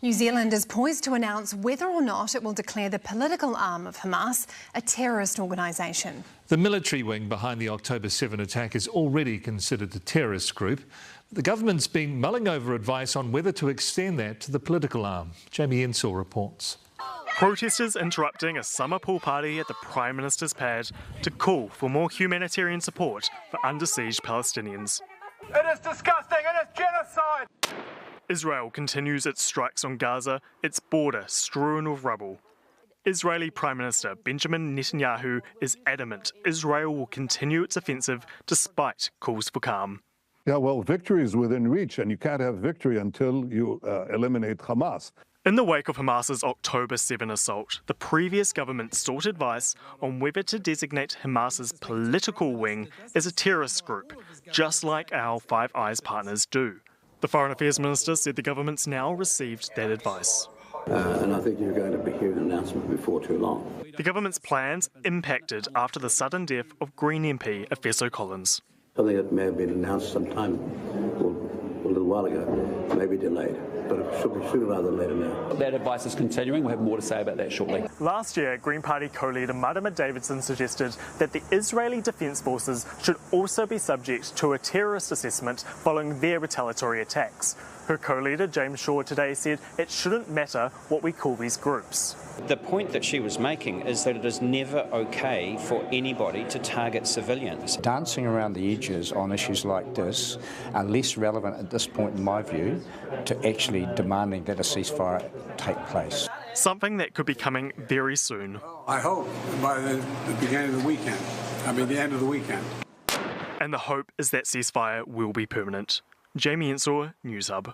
New Zealand is poised to announce whether or not it will declare the political arm of Hamas a terrorist organisation. The military wing behind the October 7 attack is already considered a terrorist group. The government's been mulling over advice on whether to extend that to the political arm. Jamie Ensor reports. Protesters interrupting a summer pool party at the Prime Minister's pad to call for more humanitarian support for under-siege Palestinians. It is disgusting, it is genocide! Israel continues its strikes on Gaza, its border strewn with rubble. Israeli Prime Minister Benjamin Netanyahu is adamant Israel will continue its offensive despite calls for calm. Yeah, well, victory is within reach, and you can't have victory until you eliminate Hamas. In the wake of Hamas's October 7 assault, the previous government sought advice on whether to designate Hamas's political wing as a terrorist group, just like our Five Eyes partners do. The Foreign Affairs Minister said the government's now received that advice. And I think you're going to be hearing an announcement before too long. The government's plans impacted after the sudden death of Green MP Efeso Collins. Something that may have been announced sometime a little while ago, may be delayed, but it should be sooner rather than later now. That advice is continuing. We'll have more to say about that shortly. Last year, Green Party co-leader Marama Davidson suggested that the Israeli Defence Forces should also be subject to a terrorist assessment following their retaliatory attacks. Her co-leader, James Shaw, today said it shouldn't matter what we call these groups. The point that she was making is that it is never okay for anybody to target civilians. Dancing around the edges on issues like this are less relevant at this point, in my view, to actually demanding that a ceasefire take place. Something that could be coming very soon. I hope by the beginning of the weekend, the end of the weekend. And the hope is that ceasefire will be permanent. Jamie Ensor, Newshub.